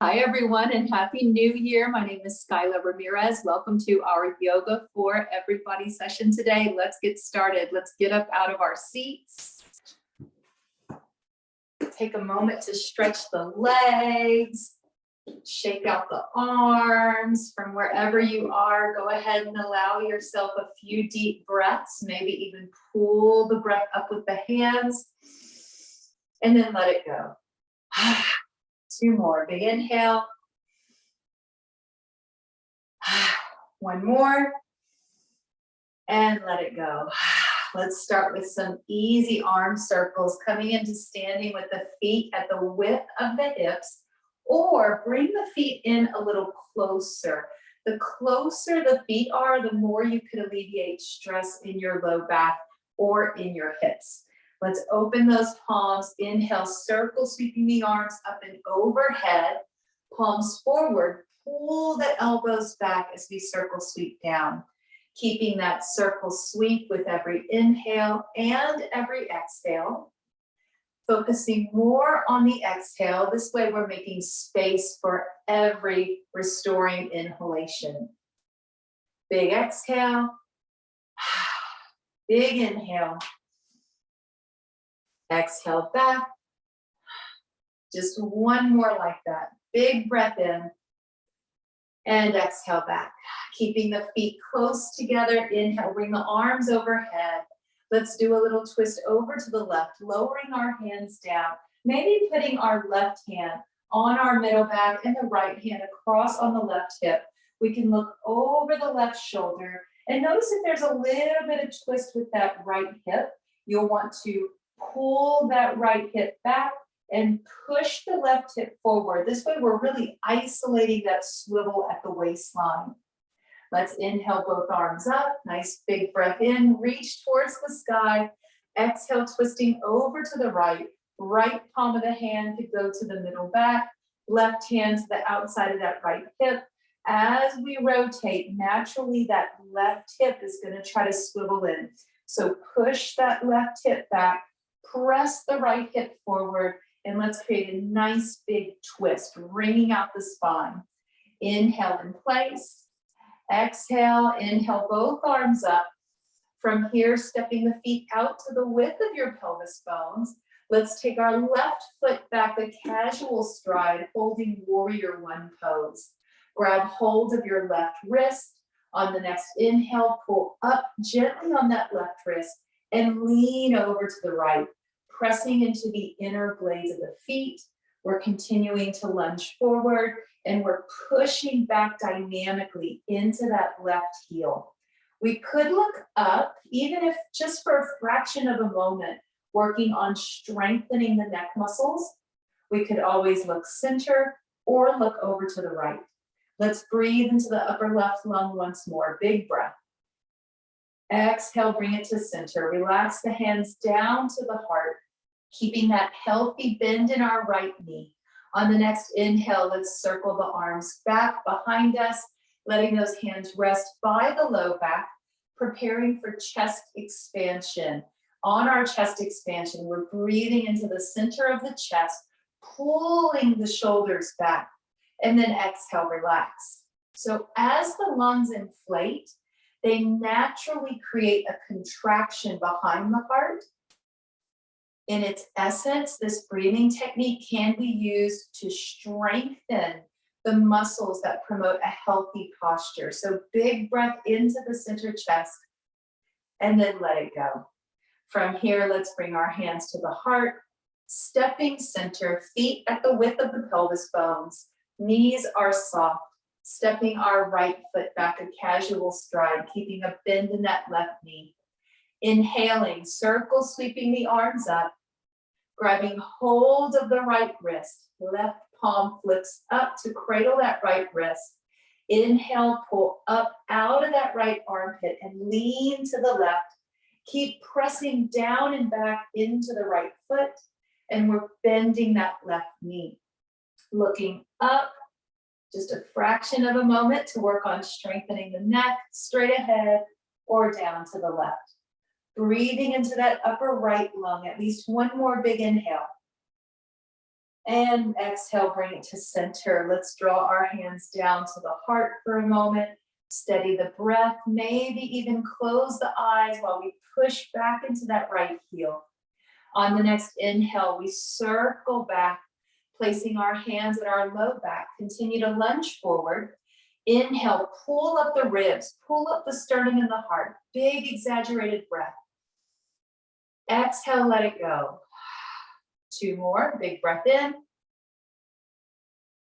Hi, everyone, and Happy New Year. My name is Skyla Ramirez. Welcome to our Yoga for Everybody session today. Let's get started. Let's get up out of our seats. Take a moment to stretch the legs, shake out the arms from wherever you are. Go ahead and allow yourself a few deep breaths, maybe even pull the breath up with the hands, and then let it go. Two more. Big inhale. One more. And let it go. Let's start with some easy arm circles, coming into standing with the feet at the width of the hips, or bring the feet in a little closer. The closer the feet are, the more you could alleviate stress in your low back or in your hips. Let's open those palms. Inhale, circle, sweeping the arms up and overhead. Palms forward. Pull the elbows back as we circle sweep down. Keeping that circle sweep with every inhale and every exhale. Focusing more on the exhale. This way we're making space for every restoring inhalation. Big exhale. Big inhale. Exhale back. Just one more like that. Big breath in and exhale back. Keeping the feet close together. Inhale, bring the arms overhead. Let's do a little twist over to the left, lowering our hands down. Maybe putting our left hand on our middle back and the right hand across on the left hip. We can look over the left shoulder and notice if there's a little bit of twist with that right hip. You'll want to pull that right hip back and push the left hip forward. This way we're really isolating that swivel at the waistline. Let's inhale both arms up. Nice big breath in, reach towards the sky. Exhale, twisting over to the right. Right palm of the hand could go to the middle back. Left hand to the outside of that right hip. As we rotate, naturally that left hip is going to try to swivel in. So push that left hip back. Press the right hip forward, and let's create a nice big twist, wringing out the spine. Inhale in place. Exhale, inhale both arms up. From here, stepping the feet out to the width of your pelvis bones. Let's take our left foot back, a casual stride, holding warrior one pose. Grab hold of your left wrist. On the next inhale, pull up gently on that left wrist and lean over to the right, pressing into the inner blades of the feet. We're continuing to lunge forward and we're pushing back dynamically into that left heel. We could look up, even if just for a fraction of a moment, working on strengthening the neck muscles. We could always look center or look over to the right. Let's breathe into the upper left lung once more. Big breath. Exhale, bring it to center. Relax the hands down to the heart, keeping that healthy bend in our right knee. On the next inhale, let's circle the arms back behind us, letting those hands rest by the low back, preparing for chest expansion. On our chest expansion, we're breathing into the center of the chest, pulling the shoulders back, and then exhale, relax. So as the lungs inflate, they naturally create a contraction behind the heart. In its essence, this breathing technique can be used to strengthen the muscles that promote a healthy posture. So big breath into the center chest and then let it go. From here, let's bring our hands to the heart, stepping center, feet at the width of the pelvis bones, knees are soft. Stepping our right foot back, a casual stride, keeping a bend in that left knee. Inhaling, circle, sweeping the arms up, grabbing hold of the right wrist. Left palm flips up to cradle that right wrist. Inhale, pull up out of that right armpit and lean to the left. Keep pressing down and back into the right foot, and we're bending that left knee. Looking up. Just a fraction of a moment to work on strengthening the neck, straight ahead or down to the left. Breathing into that upper right lung, at least one more big inhale. And exhale, bring it to center. Let's draw our hands down to the heart for a moment. Steady the breath, maybe even close the eyes while we push back into that right heel. On the next inhale, we circle back, placing our hands at our low back. Continue to lunge forward. Inhale, pull up the ribs, pull up the sternum and the heart. Big exaggerated breath. Exhale, let it go. 2 more, big breath in.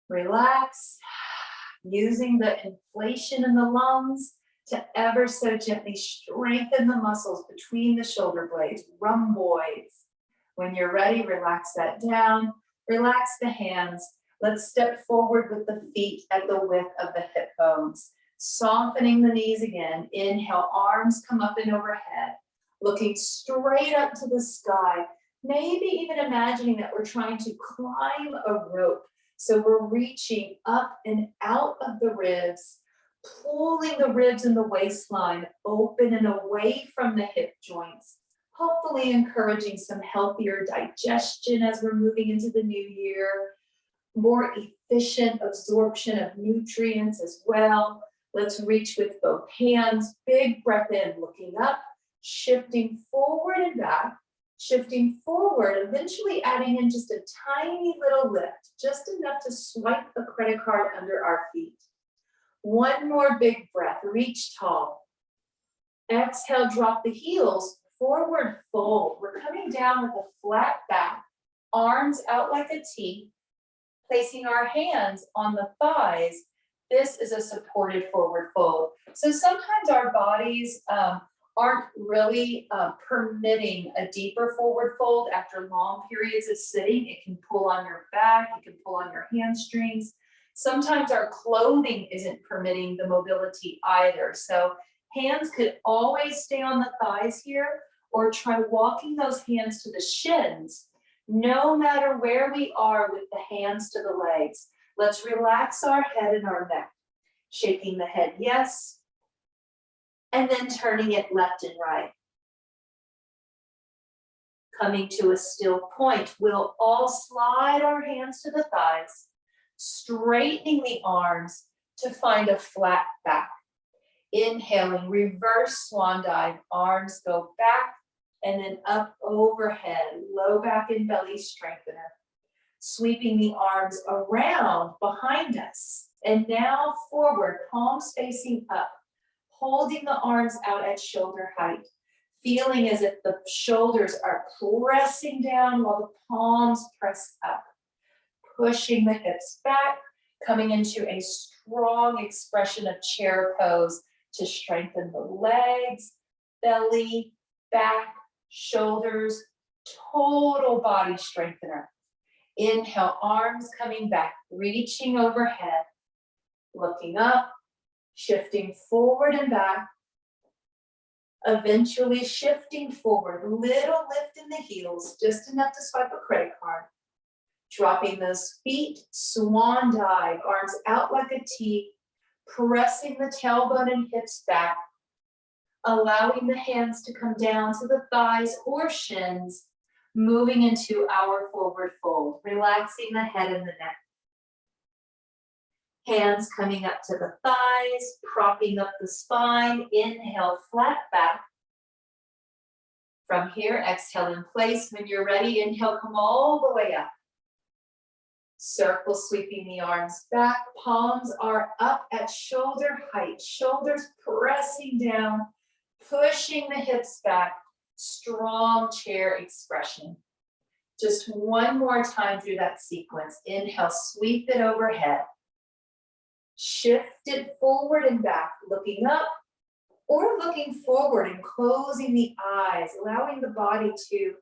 Relax. Using the inflation in the lungs to ever so gently strengthen the muscles between the shoulder blades, rhomboids. When you're ready, relax that down. Relax the hands. Let's step forward with the feet at the width of the hip bones. Softening the knees again. Inhale, arms come up and overhead. Looking straight up to the sky. Maybe even imagining that we're trying to climb a rope. So we're reaching up and out of the ribs, pulling the ribs and the waistline open and away from the hip joints, hopefully encouraging some healthier digestion as we're moving into the new year, more efficient absorption of nutrients as well. Let's reach with both hands, big breath in, looking up, shifting forward and back. Shifting forward, eventually adding in just a tiny little lift, just enough to swipe a credit card under our feet. 1 more big breath, reach tall. Exhale, drop the heels, forward fold. We're coming down with a flat back, arms out like a T, placing our hands on the thighs. This is a supported forward fold. So sometimes our bodies, aren't really permitting a deeper forward fold after long periods of sitting. It can pull on your back, it can pull on your hamstrings. Sometimes our clothing isn't permitting the mobility either. So hands could always stay on the thighs here, or try walking those hands to the shins, no matter where we are with the hands to the legs. Let's relax our head and our neck. Shaking the head, yes. And then turning it left and right. Coming to a still point, we'll all slide our hands to the thighs, straightening the arms to find a flat back. Inhaling, reverse swan dive, arms go back and then up overhead, low back and belly strengthener. Sweeping the arms around behind us and now forward, palms facing up. Holding the arms out at shoulder height, feeling as if the shoulders are pressing down while the palms press up. Pushing the hips back, coming into a strong expression of chair pose to strengthen the legs, belly, back, shoulders, total body strengthener. Inhale, arms coming back, reaching overhead, looking up, shifting forward and back, eventually shifting forward, little lift in the heels, just enough to swipe a credit card. Dropping those feet, swan dive, arms out like a T, pressing the tailbone and hips back, allowing the hands to come down to the thighs or shins, moving into our forward fold, relaxing the head and the neck. Hands coming up to the thighs, propping up the spine. Inhale, flat back. From here, exhale in place. When you're ready, inhale, come all the way up. Circle sweeping the arms back. Palms are up at shoulder height. Shoulders pressing down, pushing the hips back. Strong chair expression. Just 1 more time through that sequence. Inhale, sweep it overhead. Shift it forward and back, looking up or looking forward and closing the eyes, allowing the body to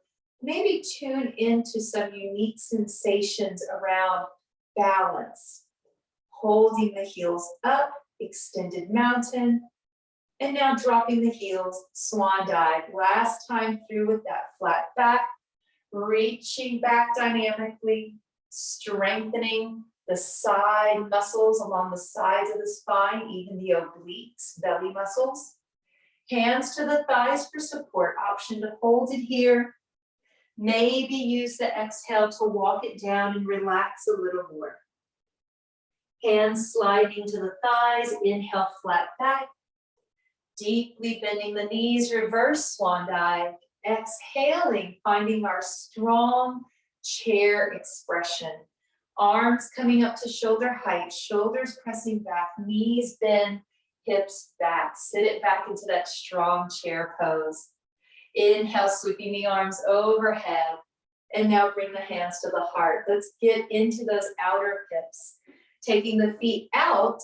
maybe tune into some unique sensations around balance. Holding the heels up, extended mountain, and now dropping the heels, swan dive. Last time through with that flat back, reaching back dynamically, strengthening the side muscles along the sides of the spine, even the obliques, belly muscles. Hands to the thighs for support, option to hold it here. Maybe use the exhale to walk it down and relax a little more. Hands sliding to the thighs, inhale, flat back. Deeply bending the knees, reverse swan dive. Exhaling, finding our strong chair expression. Arms coming up to shoulder height, shoulders pressing back, knees bend, hips back. Sit it back into that strong chair pose. Inhale, sweeping the arms overhead. And now bring the hands to the heart. Let's get into those outer hips. Taking the feet out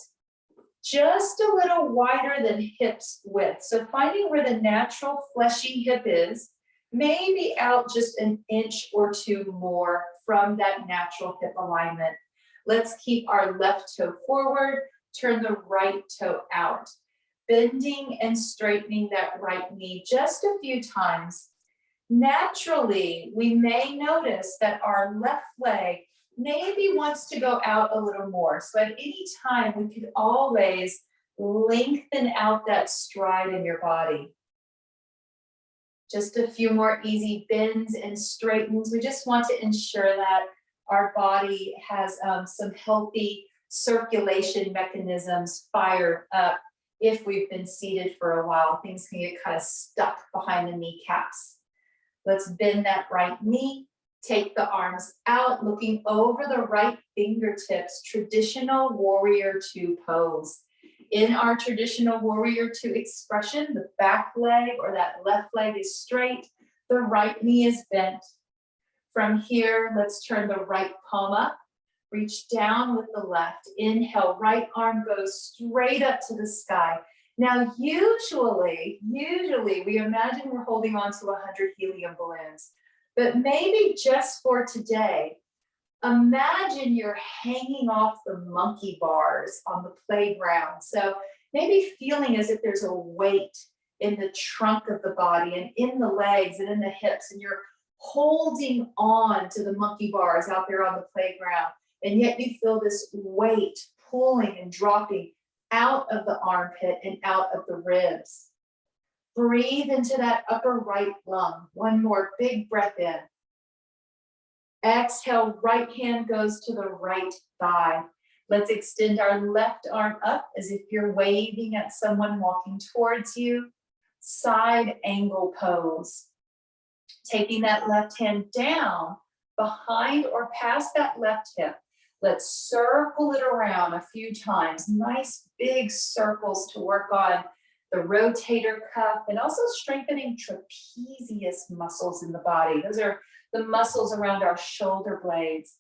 just a little wider than hips width. So finding where the natural fleshy hip is, maybe out just an inch or two more from that natural hip alignment. Let's keep our left toe forward, turn the right toe out. Bending and straightening that right knee just a few times. Naturally, we may notice that our left leg maybe wants to go out a little more. So at any time, we could always lengthen out that stride in your body. Just a few more easy bends and straightens. We just want to ensure that our body has some healthy circulation mechanisms fired up. If we've been seated for a while, things can get kind of stuck behind the kneecaps. Let's bend that right knee. Take the arms out, looking over the right fingertips, traditional warrior two pose. In our traditional warrior two expression, the back leg or that left leg is straight, the right knee is bent. From here, let's turn the right palm up, reach down with the left. Inhale, right arm goes straight up to the sky. Now, usually we imagine we're holding on to 100 helium balloons. But maybe just for today, imagine you're hanging off the monkey bars on the playground. So maybe feeling as if there's a weight in the trunk of the body and in the legs and in the hips, and you're holding on to the monkey bars out there on the playground. And yet you feel this weight pulling and dropping out of the armpit and out of the ribs. Breathe into that upper right lung. One more big breath in. Exhale, right hand goes to the right thigh. Let's extend our left arm up as if you're waving at someone walking towards you. Side angle pose. Taking that left hand down behind or past that left hip. Let's circle it around a few times. Nice big circles to work on the rotator cuff, and also strengthening trapezius muscles in the body. Those are the muscles around our shoulder blades.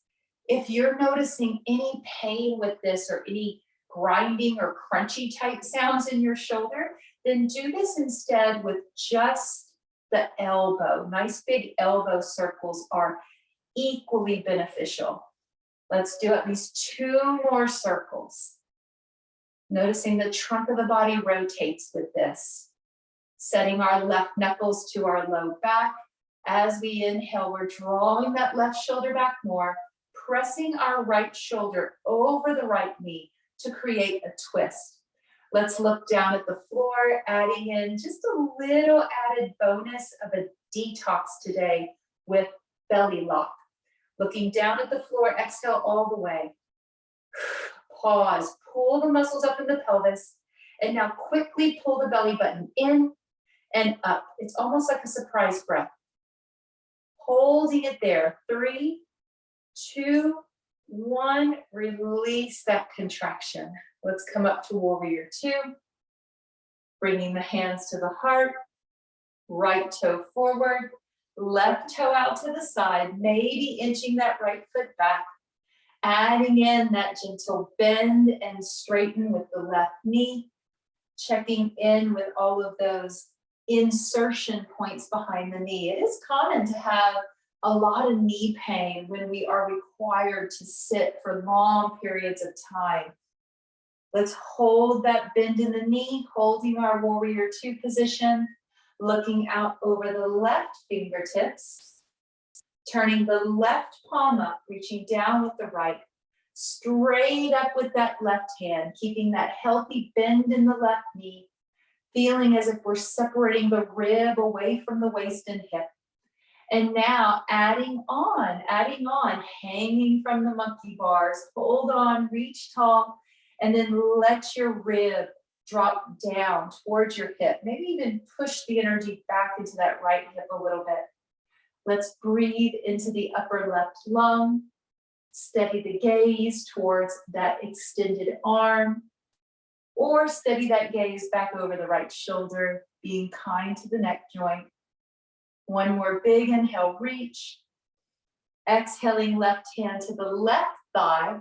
If you're noticing any pain with this or any grinding or crunchy type sounds in your shoulder, then do this instead with just the elbow. Nice big elbow circles are equally beneficial. Let's do at least 2 more circles. Noticing the trunk of the body rotates with this. Setting our left knuckles to our low back. As we inhale, we're drawing that left shoulder back more, pressing our right shoulder over the right knee to create a twist. Let's look down at the floor, adding in just a little added bonus of a detox today with belly lock. Looking down at the floor, exhale all the way. Pause, pull the muscles up in the pelvis, and now quickly pull the belly button in and up. It's almost like a surprise breath. Holding it there. 3, 2, 1. Release that contraction. Let's come up to warrior two. Bringing the hands to the heart. Right toe forward. Left toe out to the side. Maybe inching that right foot back. Adding in that gentle bend and straighten with the left knee. Checking in with all of those insertion points behind the knee. It is common to have a lot of knee pain when we are required to sit for long periods of time. Let's hold that bend in the knee, holding our warrior two position, looking out over the left fingertips. Turning the left palm up, reaching down with the right, straight up with that left hand, keeping that healthy bend in the left knee, feeling as if we're separating the rib away from the waist and hip. And now adding on, hanging from the monkey bars, hold on, reach tall, and then let your rib drop down towards your hip. Maybe even push the energy back into that right hip a little bit. Let's breathe into the upper left lung. Steady the gaze towards that extended arm, or steady that gaze back over the right shoulder, being kind to the neck joint. One more big inhale, reach. Exhaling, left hand to the left thigh.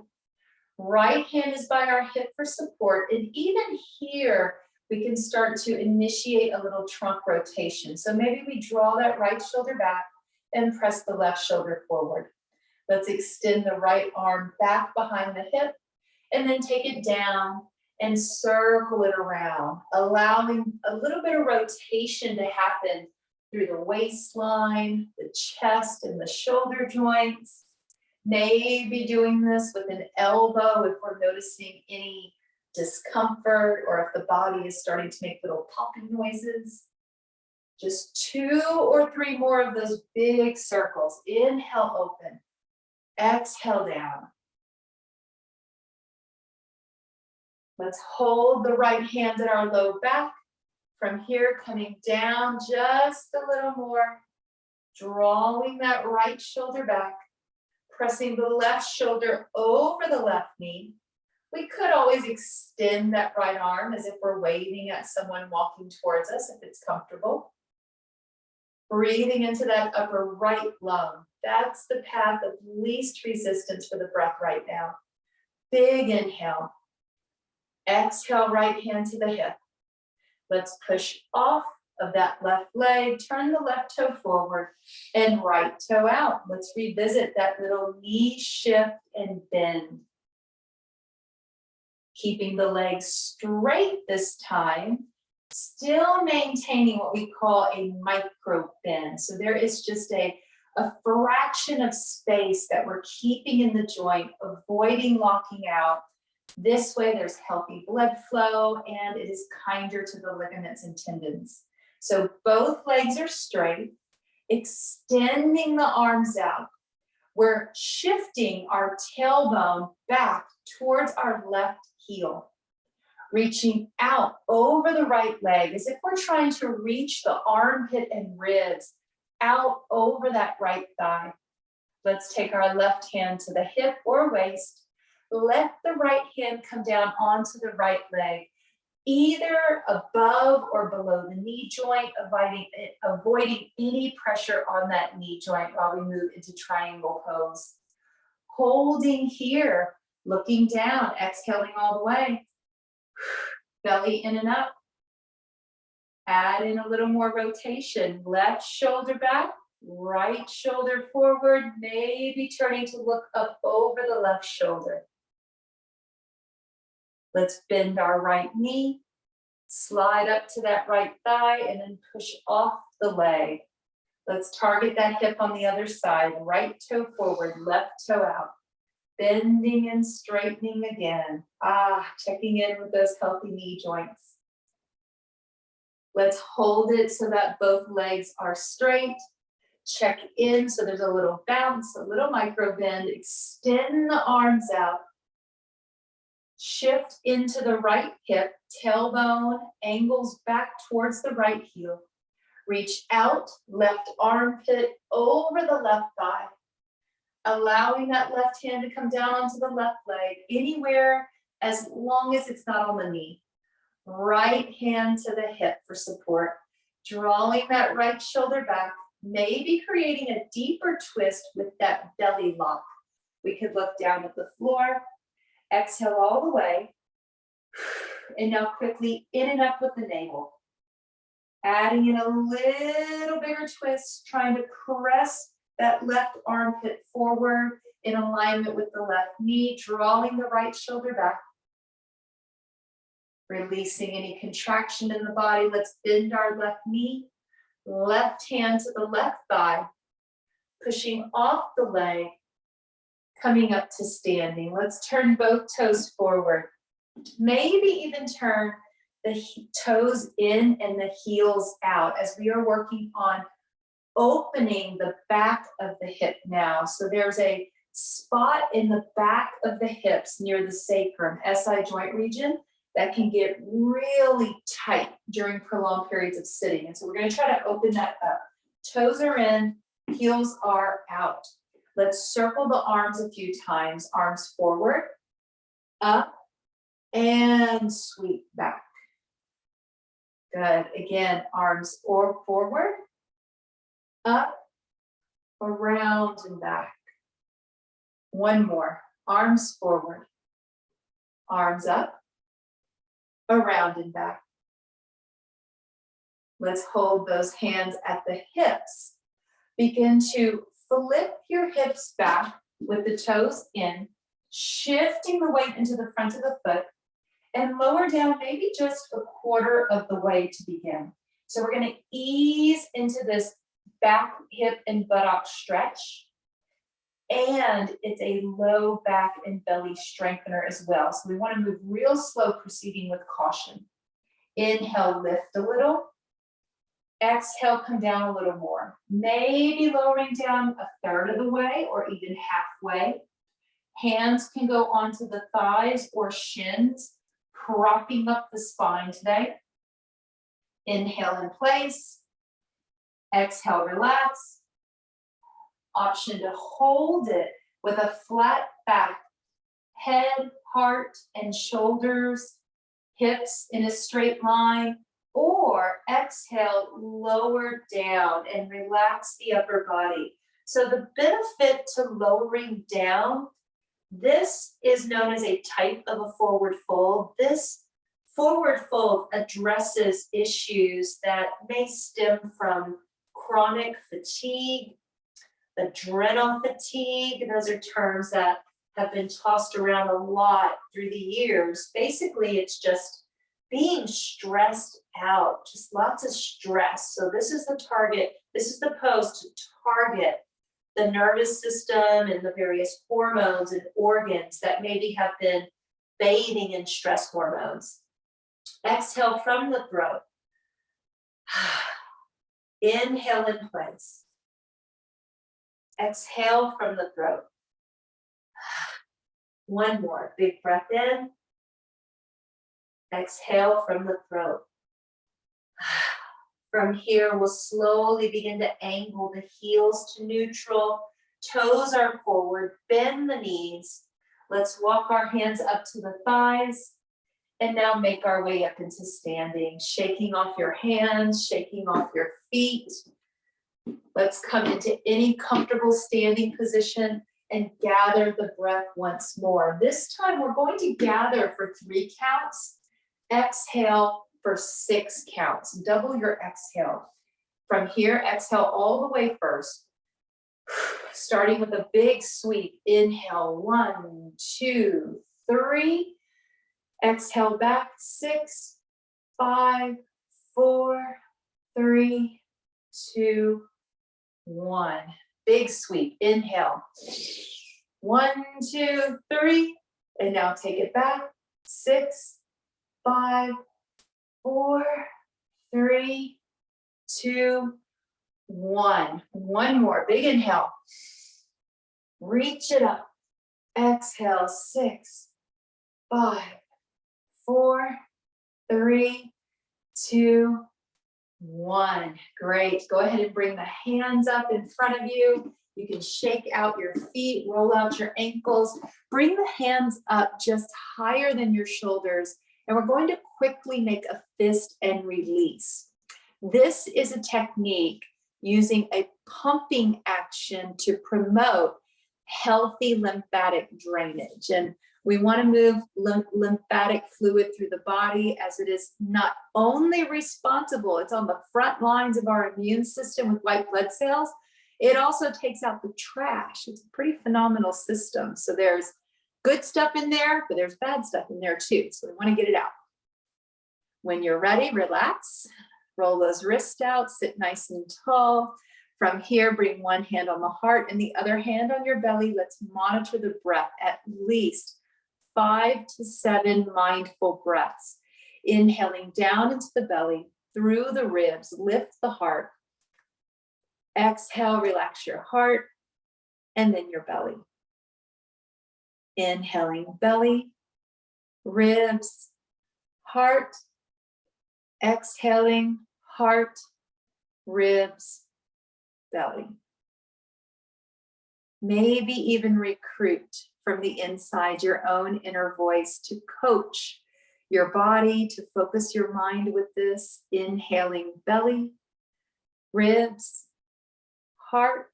Right hand is by our hip for support. And even here, we can start to initiate a little trunk rotation. So maybe we draw that right shoulder back and press the left shoulder forward. Let's extend the right arm back behind the hip and then take it down and circle it around, allowing a little bit of rotation to happen through the waistline, the chest, and the shoulder joints. Maybe doing this with an elbow if we're noticing any discomfort or if the body is starting to make little popping noises. Just 2 or 3 more of those big circles. Inhale, open. Exhale, down. Let's hold the right hand at our low back. From here, coming down just a little more, drawing that right shoulder back, pressing the left shoulder over the left knee. We could always extend that right arm as if we're waving at someone walking towards us if it's comfortable. Breathing into that upper right lung. That's the path of least resistance for the breath right now. Big inhale. Exhale, right hand to the hip. Let's push off of that left leg, turn the left toe forward and right toe out. Let's revisit that little knee shift and bend. Keeping the legs straight this time, still maintaining what we call a micro bend. So there is just a fraction of space that we're keeping in the joint, avoiding locking out. This way there's healthy blood flow and it is kinder to the ligaments and tendons. So both legs are straight, extending the arms out. We're shifting our tailbone back towards our left heel, reaching out over the right leg as if we're trying to reach the armpit and ribs out over that right thigh. Let's take our left hand to the hip or waist. Let the right hand come down onto the right leg, either above or below the knee joint, avoiding any pressure on that knee joint while we move into triangle pose. Holding here, looking down, exhaling all the way. Belly in and up. Add in a little more rotation. Left shoulder back, right shoulder forward, maybe turning to look up over the left shoulder. Let's bend our right knee, slide up to that right thigh, and then push off the leg. Let's target that hip on the other side. Right toe forward, left toe out. Bending and straightening again. Checking in with those healthy knee joints. Let's hold it so that both legs are straight. Check in so there's a little bounce, a little micro bend. Extend the arms out. Shift into the right hip, tailbone angles back towards the right heel. Reach out, left armpit over the left thigh. Allowing that left hand to come down onto the left leg, anywhere as long as it's not on the knee. Right hand to the hip for support. Drawing that right shoulder back, maybe creating a deeper twist with that belly lock. We could look down at the floor. Exhale all the way. And now quickly in and up with the navel. Adding in a little bigger twist, trying to press that left armpit forward in alignment with the left knee, drawing the right shoulder back. Releasing any contraction in the body. Let's bend our left knee, left hand to the left thigh, pushing off the leg, coming up to standing. Let's turn both toes forward. Maybe even turn the toes in and the heels out as we are working on opening the back of the hip now. So there's a spot in the back of the hips near the sacrum, SI joint region, that can get really tight during prolonged periods of sitting. And so we're going to try to open that up. Toes are in, heels are out. Let's circle the arms a few times. Arms forward, up, and sweep back. Good. Again, arms or forward, up, around, and back. One more. Arms forward, arms up, around and back. Let's hold those hands at the hips. Begin to flip your hips back with the toes in, shifting the weight into the front of the foot, and lower down maybe just a quarter of the way to begin. So we're going to ease into this back, hip, and buttock stretch. And it's a low back and belly strengthener as well. So we want to move real slow, proceeding with caution. Inhale, lift a little. Exhale, come down a little more. Maybe lowering down a third of the way or even halfway. Hands can go onto the thighs or shins, propping up the spine today. Inhale in place. Exhale, relax. Option to hold it with a flat back, head, heart, and shoulders, hips in a straight line, or exhale, lower down and relax the upper body. So the benefit to lowering down, this is known as a type of a forward fold. This forward fold addresses issues that may stem from chronic fatigue, adrenal fatigue. Those are terms that have been tossed around a lot through the years. Basically, it's just being stressed out, just lots of stress. So this is the target, this is the pose to target the nervous system and the various hormones and organs that maybe have been bathing in stress hormones. Exhale from the throat. Inhale in place. Exhale from the throat. One more. Big breath in. Exhale from the throat. From here, we'll slowly begin to angle the heels to neutral. Toes are forward. Bend the knees. Let's walk our hands up to the thighs. And now make our way up into standing. Shaking off your hands, shaking off your feet. Let's come into any comfortable standing position and gather the breath once more. This time we're going to gather for 3 counts. Exhale for 6 counts. Double your exhale. From here, exhale all the way first. Starting with a big sweep. Inhale, 1, 2, 3. Exhale back, 6, 5, 4, 3, 2, 1. Big sweep. Inhale. 1, 2, 3. And now take it back. 6, 5, 4, 3, 2, 1. One more. Big inhale. Reach it up. Exhale. 6, 5, 4, 3, 2, 1. Great. Go ahead and bring the hands up in front of you. You can shake out your feet, roll out your ankles. Bring the hands up just higher than your shoulders. And we're going to quickly make a fist and release. This is a technique using a pumping action to promote healthy lymphatic drainage. And we want to move lymphatic fluid through the body, as it is not only responsible, it's on the front lines of our immune system with white blood cells, it also takes out the trash. It's a pretty phenomenal system. So there's good stuff in there, but there's bad stuff in there too. So we want to get it out. When you're ready, relax, roll those wrists out, sit nice and tall. From here, bring one hand on the heart and the other hand on your belly. Let's monitor the breath, at least 5 to 7 mindful breaths. Inhaling down into the belly, through the ribs, lift the heart. Exhale, relax your heart, and then your belly. Inhaling belly, ribs, heart. Exhaling heart, ribs, belly. Maybe even recruit from the inside your own inner voice to coach your body, to focus your mind with this. Inhaling belly, ribs, heart.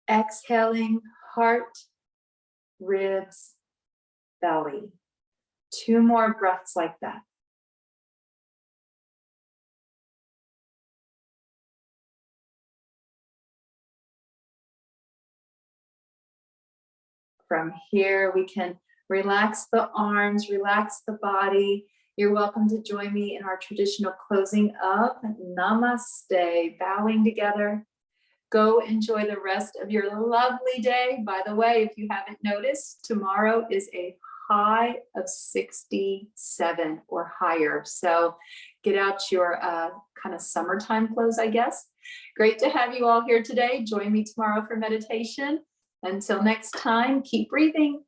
Exhaling heart, ribs, belly. 2 more breaths like that. From here, we can relax the arms, relax the body. You're welcome to join me in our traditional closing of Namaste, bowing together. Go enjoy the rest of your lovely day. By the way, if you haven't noticed, tomorrow is a high of 67 or higher. So get out your kind of summertime clothes, I guess. Great to have you all here today. Join me tomorrow for meditation. Until next time, keep breathing.